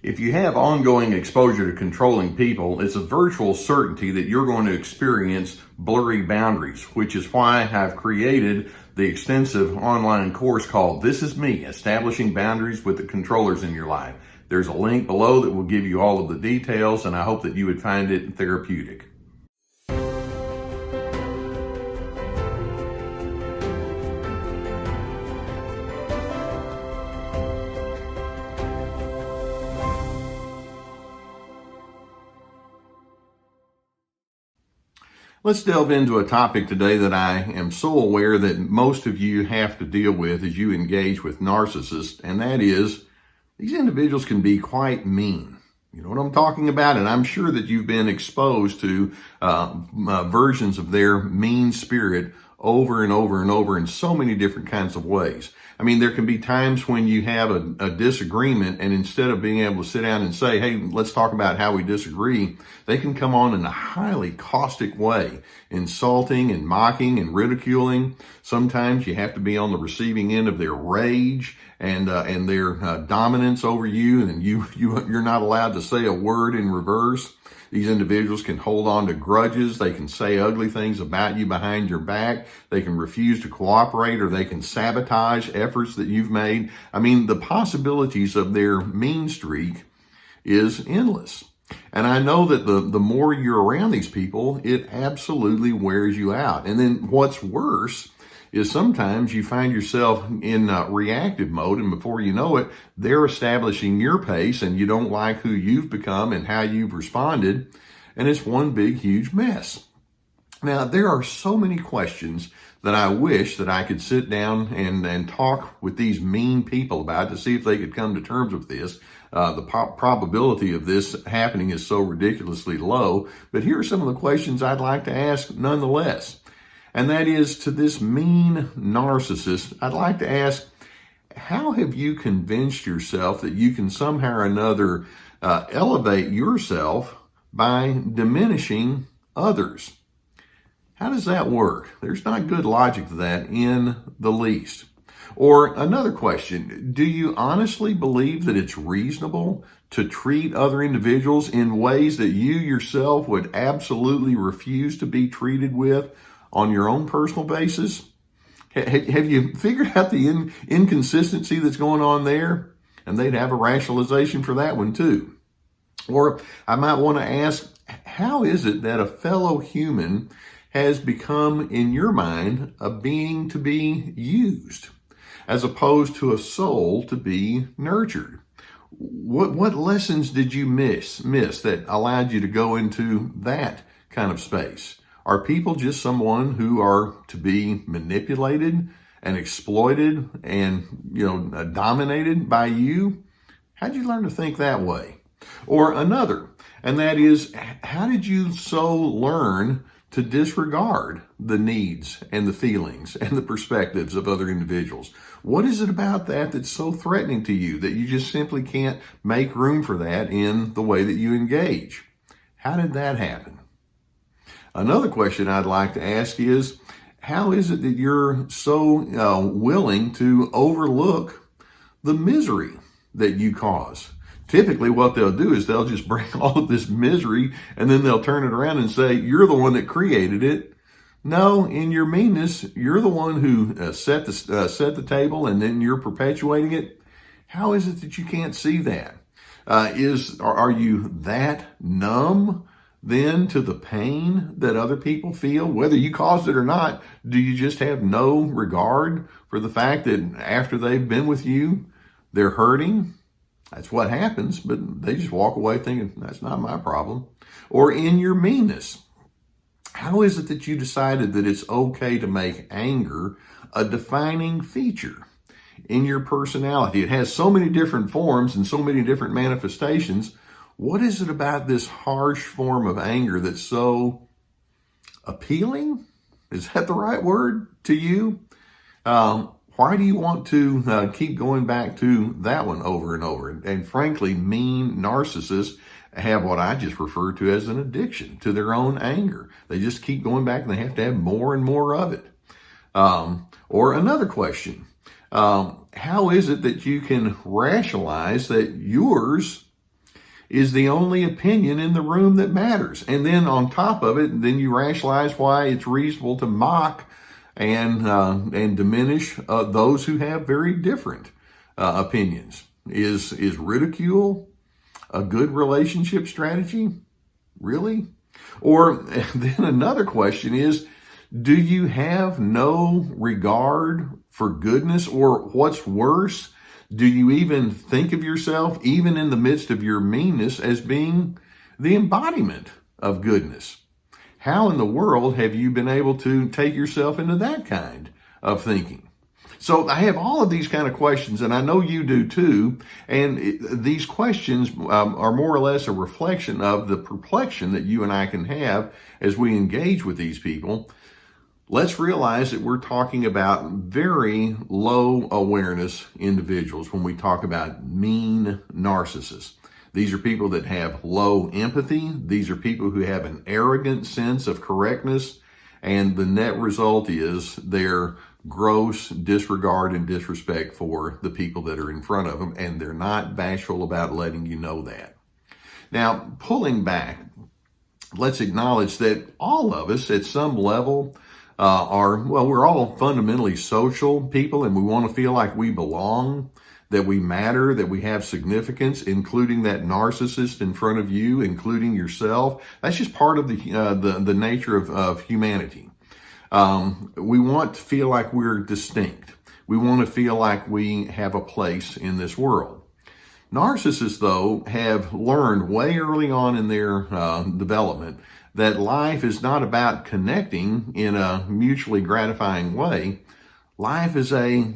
If you have ongoing exposure to controlling people, it's a virtual certainty that you're going to experience blurry boundaries, which is why I've created the extensive online course called This Is Me, Establishing Boundaries with the Controllers in Your Life. There's a link below that will give you all of the details, and I hope that you would find it therapeutic. Let's delve into a topic today that I am so aware that most of you have to deal with as you engage with narcissists, and that is these individuals can be quite mean. You know what I'm talking about? And I'm sure that you've been exposed to versions of their mean spirit over and over and over in so many different kinds of ways. I mean, there can be times when you have a disagreement, and instead of being able to sit down and say, hey, let's talk about how we disagree, they can come on in a highly caustic way, insulting and mocking and ridiculing. Sometimes you have to be on the receiving end of their rage and their dominance over you, and you're not allowed to say a word in reverse. These individuals can hold on to grudges. They can say ugly things about you behind your back. They can refuse to cooperate, or they can sabotage efforts that you've made. I mean, the possibilities of their mean streak is endless. And I know that the more you're around these people, it absolutely wears you out. And then what's worse is sometimes you find yourself in reactive mode, and before you know it, they're establishing your pace, and you don't like who you've become and how you've responded, and it's one big, huge mess. Now, there are so many questions that I wish that I could sit down and talk with these mean people about to see if they could come to terms with this. The probability of this happening is so ridiculously low, but here are some of the questions I'd like to ask nonetheless. And that is, to this mean narcissist, I'd like to ask, how have you convinced yourself that you can somehow or another elevate yourself by diminishing others? How does that work? There's not good logic to that in the least. Or another question, do you honestly believe that it's reasonable to treat other individuals in ways that you yourself would absolutely refuse to be treated with on your own personal basis? Have you figured out the inconsistency that's going on there? And they'd have a rationalization for that one too. Or I might want to ask, how is it that a fellow human has become, in your mind, a being to be used, as opposed to a soul to be nurtured? What lessons did you miss that allowed you to go into that kind of space? Are people just someone who are to be manipulated and exploited and, dominated by you? How'd you learn to think that way? Or another, and that is, how did you so learn to disregard the needs and the feelings and the perspectives of other individuals? What is it about that that's so threatening to you that you just simply can't make room for that in the way that you engage? How did that happen? Another question I'd like to ask is, how is it that you're so willing to overlook the misery that you cause? Typically what they'll do is they'll just bring all of this misery, and then they'll turn it around and say, you're the one that created it. No, in your meanness, you're the one who set the table, and then you're perpetuating it. How is it that you can't see that? Are you that numb then to the pain that other people feel, whether you caused it or not? Do you just have no regard for the fact that after they've been with you, they're hurting? That's what happens, but they just walk away thinking, that's not my problem. Or in your meanness, how is it that you decided that it's okay to make anger a defining feature in your personality? It has so many different forms and so many different manifestations. What is it about this harsh form of anger that's so appealing? Is that the right word to you? Why do you want to keep going back to that one over and over? And frankly, mean narcissists have what I just refer to as an addiction to their own anger. They just keep going back and they have to have more and more of it. Or another question, how is it that you can rationalize that yours is the only opinion in the room that matters. And then on top of it, then you rationalize why it's reasonable to mock and diminish those who have very different opinions. Is ridicule a good relationship strategy? Really? Or then another question is, do you have no regard for goodness? Or what's worse, do you even think of yourself, even in the midst of your meanness, as being the embodiment of goodness? How in the world have you been able to take yourself into that kind of thinking? So I have all of these kind of questions, and I know you do too. And these questions are more or less a reflection of the perplexion that you and I can have as we engage with these people. Let's realize that we're talking about very low awareness individuals when we talk about mean narcissists. These are people that have low empathy. These are people who have an arrogant sense of correctness. And the net result is their gross disregard and disrespect for the people that are in front of them. And they're not bashful about letting you know that. Now, pulling back, let's acknowledge that all of us at some level we're all fundamentally social people, and we want to feel like we belong, that we matter, that we have significance, including that narcissist in front of you, including yourself. That's just part of the nature of humanity. We want to feel like we're distinct. We want to feel like we have a place in this world. Narcissists, though, have learned way early on in their development that life is not about connecting in a mutually gratifying way. Life is a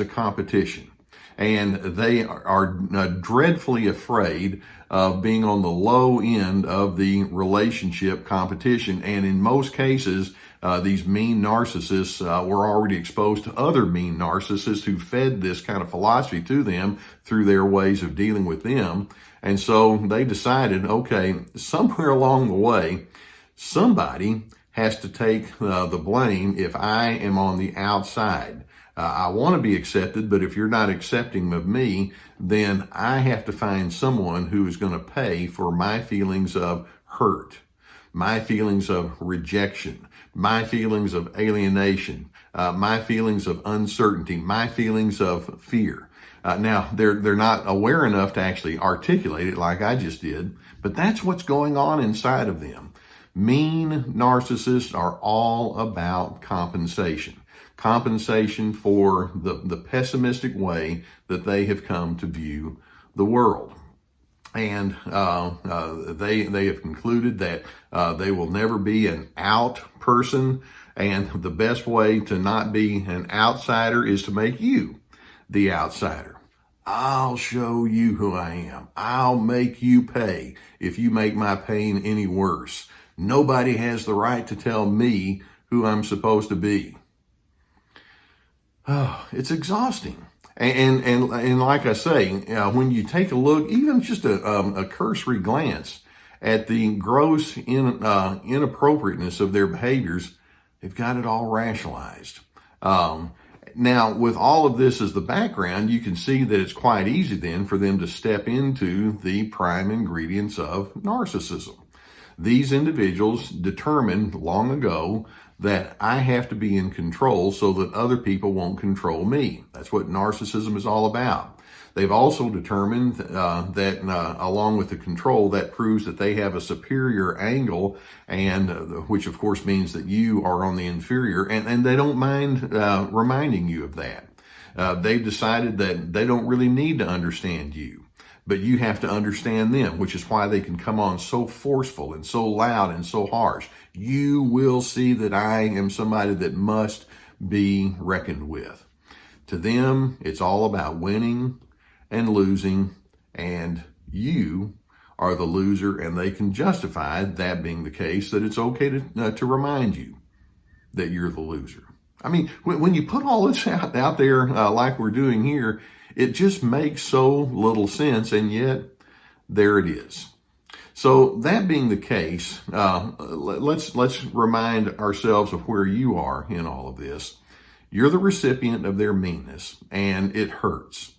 competition. And they are dreadfully afraid of being on the low end of the relationship competition. And in most cases, these mean narcissists were already exposed to other mean narcissists who fed this kind of philosophy to them through their ways of dealing with them. And so they decided, okay, somewhere along the way, somebody has to take the blame if I am on the outside. I want to be accepted, but if you're not accepting of me, then I have to find someone who is going to pay for my feelings of hurt, my feelings of rejection, my feelings of alienation, my feelings of uncertainty, my feelings of fear. Now, they're not aware enough to actually articulate it like I just did, but that's what's going on inside of them. Mean narcissists are all about compensation. Compensation for the pessimistic way that they have come to view the world. And they have concluded that they will never be an out person, and the best way to not be an outsider is to make you the outsider. I'll show you who I am. I'll make you pay if you make my pain any worse. Nobody has the right to tell me who I'm supposed to be. Oh, it's exhausting. And like I say, when you take a look, even just a cursory glance at the gross inappropriateness of their behaviors, they've got it all rationalized. Now, with all of this as the background, you can see that it's quite easy then for them to step into the prime ingredients of narcissism. These individuals determined long ago that I have to be in control so that other people won't control me. That's what narcissism is all about. They've also determined that along with the control, that proves that they have a superior angle, and which of course means that you are on the inferior, and they don't mind reminding you of that. They've decided that they don't really need to understand you, but you have to understand them, which is why they can come on so forceful and so loud and so harsh. You will see that I am somebody that must be reckoned with. To them, it's all about winning and losing, and you are the loser, and they can justify that being the case, that it's okay to remind you that you're the loser. I mean, when you put all this out there like we're doing here, it just makes so little sense, and yet there it is. So that being the case, let's remind ourselves of where you are in all of this. You're the recipient of their meanness, and it hurts.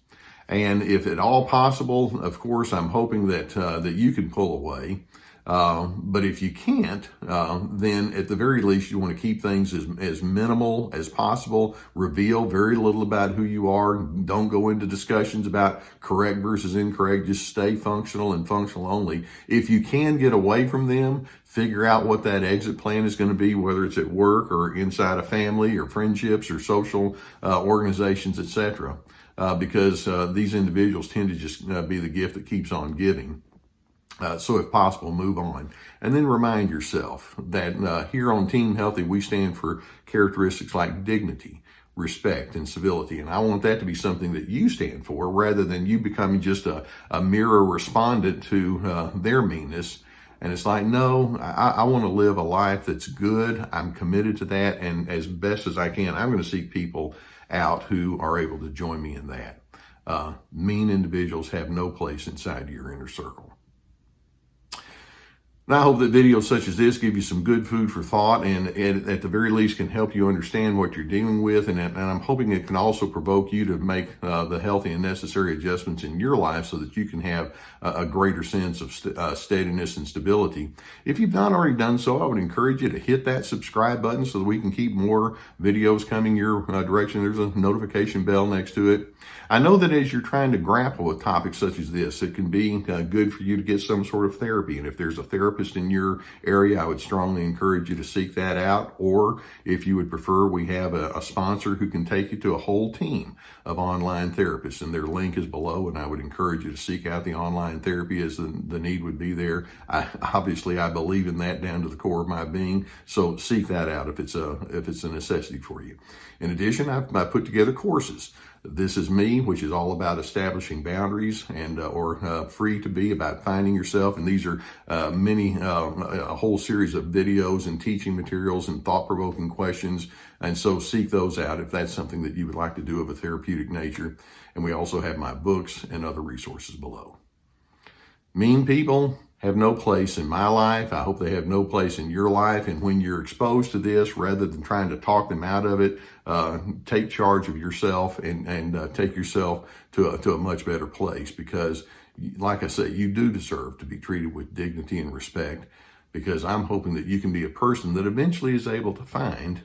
And if at all possible, of course, I'm hoping that you can pull away. But if you can't, then at the very least, you want to keep things as minimal as possible. Reveal very little about who you are. Don't go into discussions about correct versus incorrect. Just stay functional and functional only. If you can get away from them, figure out what that exit plan is going to be, whether it's at work or inside a family or friendships or social organizations, etc. Because these individuals tend to just be the gift that keeps on giving. So if possible, move on. And then remind yourself that here on Team Healthy, we stand for characteristics like dignity, respect, and civility. And I want that to be something that you stand for rather than you becoming just a mirror respondent to their meanness. And it's like, no, I want to live a life that's good. I'm committed to that. And as best as I can, I'm going to seek people out who are able to join me in that. Mean individuals have no place inside your inner circle. And I hope that videos such as this give you some good food for thought and at the very least can help you understand what you're dealing with. And I'm hoping it can also provoke you to make the healthy and necessary adjustments in your life so that you can have a greater sense of steadiness and stability. If you've not already done so, I would encourage you to hit that subscribe button so that we can keep more videos coming your direction. There's a notification bell next to it. I know that as you're trying to grapple with topics such as this, it can be good for you to get some sort of therapy. And if there's a therapist in your area, I would strongly encourage you to seek that out. Or if you would prefer, we have a sponsor who can take you to a whole team of online therapists, and their link is below. And I would encourage you to seek out the online therapy as the need would be there. Obviously, I believe in that down to the core of my being. So seek that out if it's a necessity for you. In addition, I put together courses. This is Me, which is all about establishing boundaries and or Free to Be, about finding yourself. And these are a whole series of videos and teaching materials and thought-provoking questions. And so seek those out if that's something that you would like to do of a therapeutic nature. And we also have my books and other resources below. Mean people have no place in my life. I hope they have no place in your life. And when you're exposed to this, rather than trying to talk them out of it, take charge of yourself and take yourself to a much better place. Because, like I say, you do deserve to be treated with dignity and respect. Because I'm hoping that you can be a person that eventually is able to find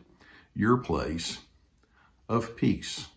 your place of peace.